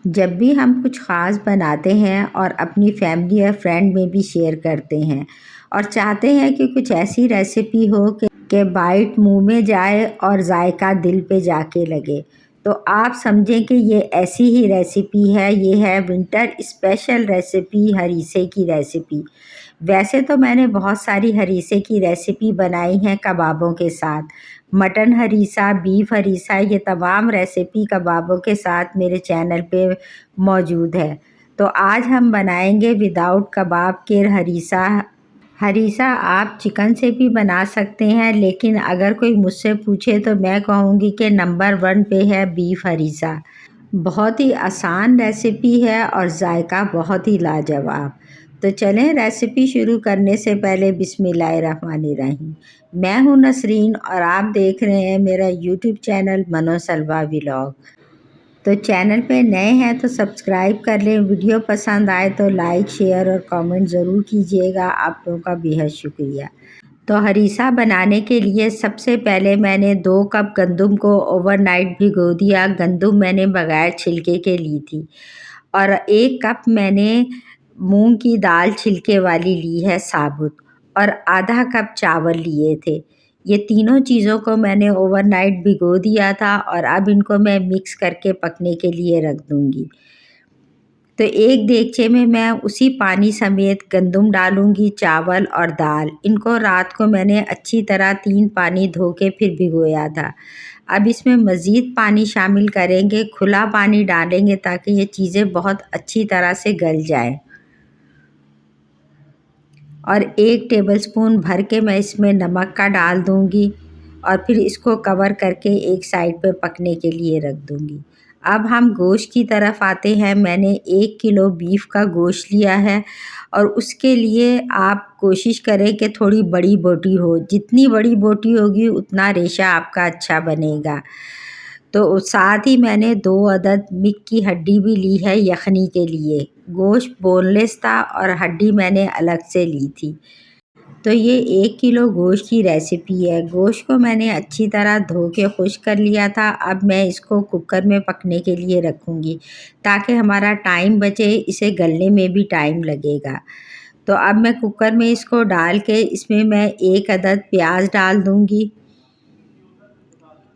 जब भी हम कुछ ख़ास बनाते हैं और अपनी फैमिली या फ्रेंड में भी शेयर करते हैं और चाहते हैं कि कुछ ऐसी रेसिपी हो कि बाइट मुंह में जाए और जायका दिल पे जाके लगे, तो आप समझें कि ये ऐसी ही रेसिपी है। ये है विंटर स्पेशल रेसिपी, हरीसे की रेसिपी। वैसे तो मैंने बहुत सारी हरीसे की रेसिपी बनाई हैं कबाबों के साथ। मटन हरीसा, बीफ हरीसा, ये तमाम रेसिपी कबाबों के साथ मेरे चैनल पे मौजूद है। तो आज हम बनाएंगे विदाउट कबाब के हरीसा। हरीसा आप चिकन से भी बना सकते हैं, लेकिन अगर कोई मुझसे पूछे तो मैं कहूँगी कि नंबर 1 पे है बीफ हरीसा। बहुत ही आसान रेसिपी है और जायका बहुत ही लाजवाब। तो चलें रेसिपी शुरू करने से पहले बिस्मिल्लाहिर्रहमानिर्रहीम। मैं हूं नसरीन और आप देख रहे हैं मेरा यूट्यूब चैनल मनोसलवा व्लॉग। तो चैनल पे नए हैं तो सब्सक्राइब कर लें। वीडियो पसंद आए तो लाइक, शेयर और कमेंट ज़रूर कीजिएगा। आप लोगों का बेहद शुक्रिया। तो हरीसा बनाने के लिए सबसे पहले मैंने 2 कप गंदम को ओवरनाइट भिगो दिया। गंदम मैंने बगैर छिलके के ली थी। और 1 कप मैंने मूंग की दाल छिलके वाली ली है साबुत, और आधा कप चावल लिए थे। ये तीनों चीज़ों को मैंने ओवरनाइट भिगो दिया था और अब इनको मैं मिक्स करके पकने के लिए रख दूंगी। तो एक देगचे में मैं उसी पानी समेत गंदम डालूंगी, चावल और दाल। इनको रात को मैंने अच्छी तरह 3 पानी धो के फिर भिगोया था। अब इसमें मज़ीद पानी शामिल करेंगे, खुला पानी डालेंगे ताकि ये चीज़ें बहुत अच्छी तरह से गल जाएं। और 1 टेबलस्पून भर के मैं इसमें नमक का डाल दूंगी और फिर इसको कवर करके एक साइड पे पकने के लिए रख दूंगी। अब हम गोश्त की तरफ आते हैं। मैंने 1 किलो बीफ का गोश्त लिया है और उसके लिए आप कोशिश करें कि थोड़ी बड़ी बोटी हो। जितनी बड़ी बोटी होगी उतना रेशा आपका अच्छा बनेगा। तो साथ ही मैंने 2 अदद मिक की हड्डी भी ली है यखनी के लिए। गोश्त बोनलेस था और हड्डी मैंने अलग से ली थी। तो ये 1 किलो गोश्त की रेसिपी है। गोश्त को मैंने अच्छी तरह धो के खुश्क कर लिया था। अब मैं इसको कुकर में पकने के लिए रखूँगी ताकि हमारा टाइम बचे, इसे गलने में भी टाइम लगेगा। तो अब मैं कुकर में इसको डाल के इसमें मैं 1 अदद प्याज डाल दूँगी।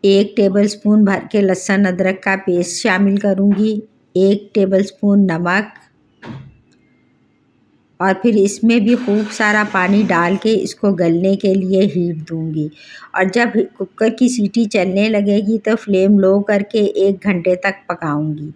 1 टेबलस्पून भर के लहसुन अदरक का पेस्ट शामिल करूँगी। 1 टेबलस्पून नमक, और फिर इसमें भी खूब सारा पानी डाल के इसको गलने के लिए हीट दूंगी। और जब कुकर की सीटी चलने लगेगी तो फ्लेम लो करके 1 घंटे तक पकाऊंगी।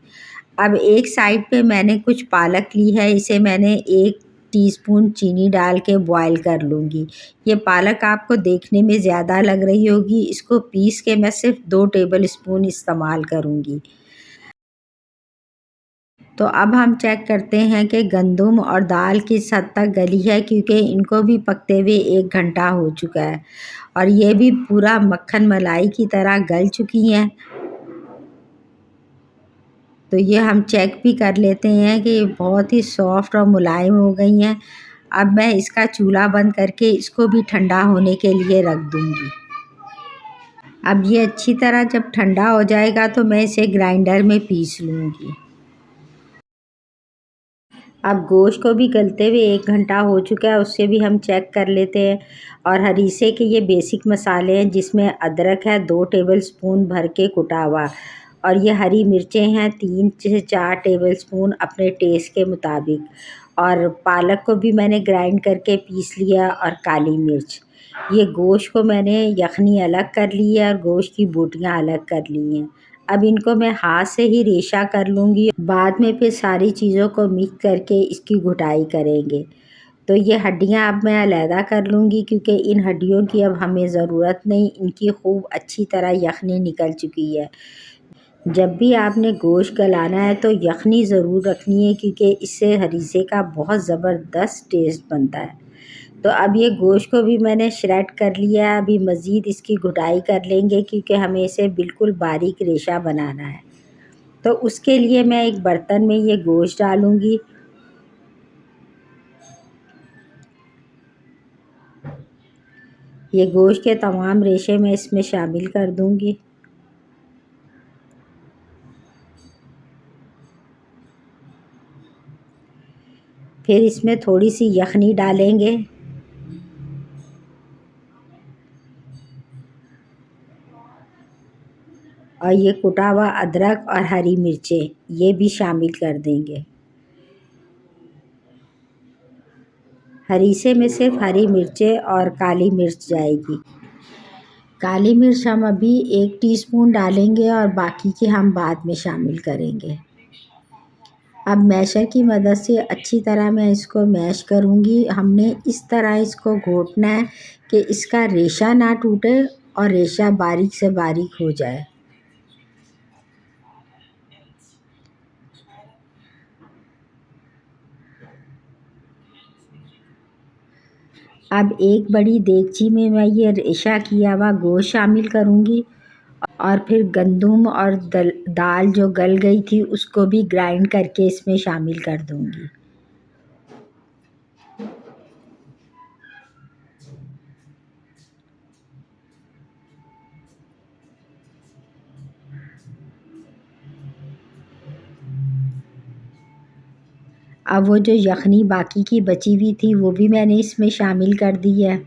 अब एक साइड पे मैंने कुछ पालक ली है, इसे मैंने 1 टीस्पून चीनी डाल के बॉईल कर लूँगी। ये पालक आपको देखने में ज़्यादा लग रही होगी, इसको पीस के मैं सिर्फ 2 टेबल स्पून इस्तेमाल करूँगी। तो अब हम चेक करते हैं कि गंदम और दाल किस हद तक गली है, क्योंकि इनको भी पकते हुए 1 घंटा हो चुका है और ये भी पूरा मक्खन मलाई की तरह गल चुकी हैं। तो ये हम चेक भी कर लेते हैं कि बहुत ही सॉफ्ट और मुलायम हो गई हैं। अब मैं इसका चूल्हा बंद करके इसको भी ठंडा होने के लिए रख दूँगी। अब ये अच्छी तरह जब ठंडा हो जाएगा तो मैं इसे ग्राइंडर में पीस लूँगी। अब गोश्त को भी गलते हुए 1 घंटा हो चुका है, उससे भी हम चेक कर लेते हैं। और हरीसे के ये बेसिक मसाले हैं, जिसमें अदरक है 2 टेबलस्पून भर के कुटा हुआ, और ये हरी मिर्चें हैं 3 से 4 टेबलस्पून अपने टेस्ट के मुताबिक, और पालक को भी मैंने ग्राइंड करके पीस लिया, और काली मिर्च। ये गोश्त को मैंने यखनी अलग कर ली है और गोश्त की बोटियाँ अलग कर ली हैं। अब इनको मैं हाथ से ही रेशा कर लूँगी। बाद में फिर सारी चीज़ों को मिक्स करके इसकी घुटाई करेंगे। तो ये हड्डियाँ अब मैं अलहदा कर लूँगी, क्योंकि इन हड्डियों की अब हमें ज़रूरत नहीं, इनकी खूब अच्छी तरह यखनी निकल चुकी है। जब भी आपने गोश्त गलाना है तो यखनी ज़रूर रखनी है, क्योंकि इससे हरीसे का बहुत ज़बरदस्त टेस्ट बनता है। तो अब ये गोश्त को भी मैंने श्रेड कर लिया है। अभी मज़ीद इसकी घुटाई कर लेंगे, क्योंकि हमें इसे बिल्कुल बारीक रेशा बनाना है। तो उसके लिए मैं एक बर्तन में ये गोश्त डालूँगी। ये गोश्त के तमाम रेशे मैं इसमें शामिल कर दूँगी। फिर इसमें थोड़ी सी यखनी डालेंगे और ये कुटा हुआ अदरक और हरी मिर्चें ये भी शामिल कर देंगे। हरीसे में सिर्फ हरी मिर्चें और काली मिर्च जाएगी। काली मिर्च हम अभी 1 टीस्पून डालेंगे और बाकी के हम बाद में शामिल करेंगे। अब मैशर की मदद से अच्छी तरह मैं इसको मैश करूँगी। हमने इस तरह इसको घोटना है कि इसका रेशा ना टूटे और रेशा बारीक से बारीक हो जाए। अब एक बड़ी देगची में मैं ये रेशा किया हुआ गोश्त शामिल करूँगी और फिर गंदम और दाल जो गल गई थी उसको भी ग्राइंड करके इसमें शामिल कर दूँगी। अब वो जो यखनी बाकी की बची हुई थी वो भी मैंने इसमें शामिल कर दी है।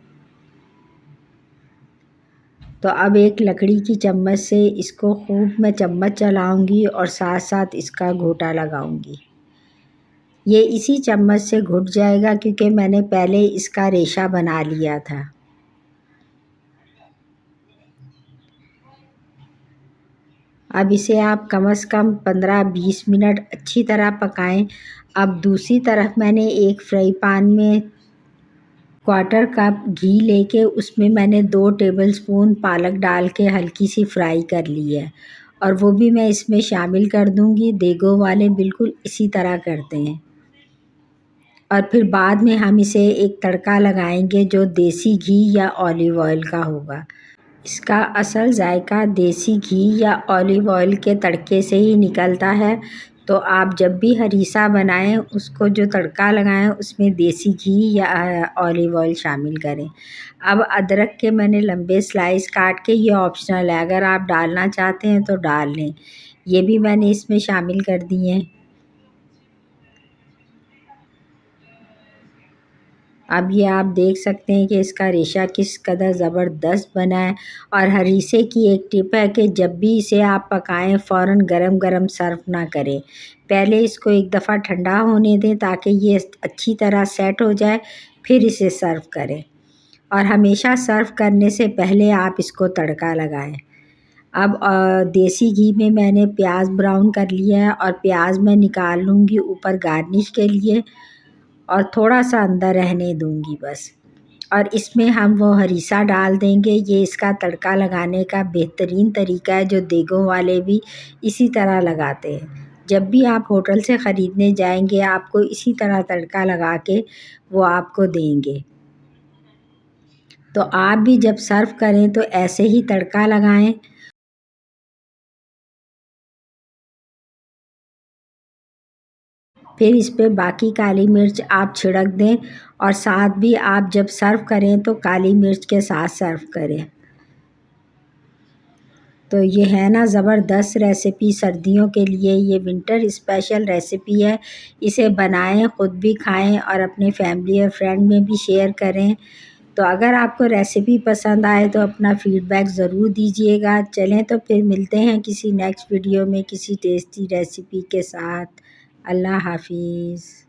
तो अब एक लकड़ी की चम्मच से इसको खूब मैं चम्मच चलाऊंगी और साथ साथ इसका घोटा लगाऊंगी। ये इसी चम्मच से घुट जाएगा क्योंकि मैंने पहले इसका रेशा बना लिया था। अब इसे आप कम से कम 15-20 मिनट अच्छी तरह पकाएं। अब दूसरी तरफ मैंने एक फ्राई पैन में 1/4 कप घी लेके उसमें मैंने 2 टेबलस्पून पालक डाल के हल्की सी फ्राई कर ली है और वो भी मैं इसमें शामिल कर दूंगी। देगों वाले बिल्कुल इसी तरह करते हैं। और फिर बाद में हम इसे एक तड़का लगाएंगे जो देसी घी या ऑलिव ऑयल का होगा। इसका असल जायका देसी घी या ऑलिव ऑयल के तड़के से ही निकलता है। तो आप जब भी हरीसा बनाएं उसको जो तड़का लगाएं उसमें देसी घी या ऑलिव ऑयल शामिल करें। अब अदरक के मैंने लंबे स्लाइस काट के, ये ऑप्शनल है, अगर आप डालना चाहते हैं तो डाल लें। ये भी मैंने इसमें शामिल कर दिए हैं। अब ये आप देख सकते हैं कि इसका रेशा किस कदर ज़बरदस्त बना है। और हरीसे की एक टिप है कि जब भी इसे आप पकाएं फ़ौरन गरम गरम सर्व ना करें। पहले इसको एक दफ़ा ठंडा होने दें ताकि ये अच्छी तरह सेट हो जाए, फिर इसे सर्व करें। और हमेशा सर्व करने से पहले आप इसको तड़का लगाएं। अब देसी घी में मैंने प्याज ब्राउन कर लिया है और प्याज मैं निकाल लूँगी ऊपर गार्निश के लिए और थोड़ा सा अंदर रहने दूंगी बस। और इसमें हम वो हरीसा डाल देंगे। ये इसका तड़का लगाने का बेहतरीन तरीका है जो देगों वाले भी इसी तरह लगाते हैं। जब भी आप होटल से ख़रीदने जाएंगे आपको इसी तरह तड़का लगा के वो आपको देंगे। तो आप भी जब सर्व करें तो ऐसे ही तड़का लगाएं। फिर इस पे बाकी काली मिर्च आप छिड़क दें और साथ भी आप जब सर्व करें तो काली मिर्च के साथ सर्व करें। तो ये है ना ज़बरदस्त रेसिपी सर्दियों के लिए, ये विंटर स्पेशल रेसिपी है। इसे बनाएं, ख़ुद भी खाएं और अपने फैमिली और फ्रेंड में भी शेयर करें। तो अगर आपको रेसिपी पसंद आए तो अपना फ़ीडबैक ज़रूर दीजिएगा। चलें तो फिर मिलते हैं किसी नेक्स्ट वीडियो में किसी टेस्टी रेसिपी के साथ। अल्लाह हाफ़िज़।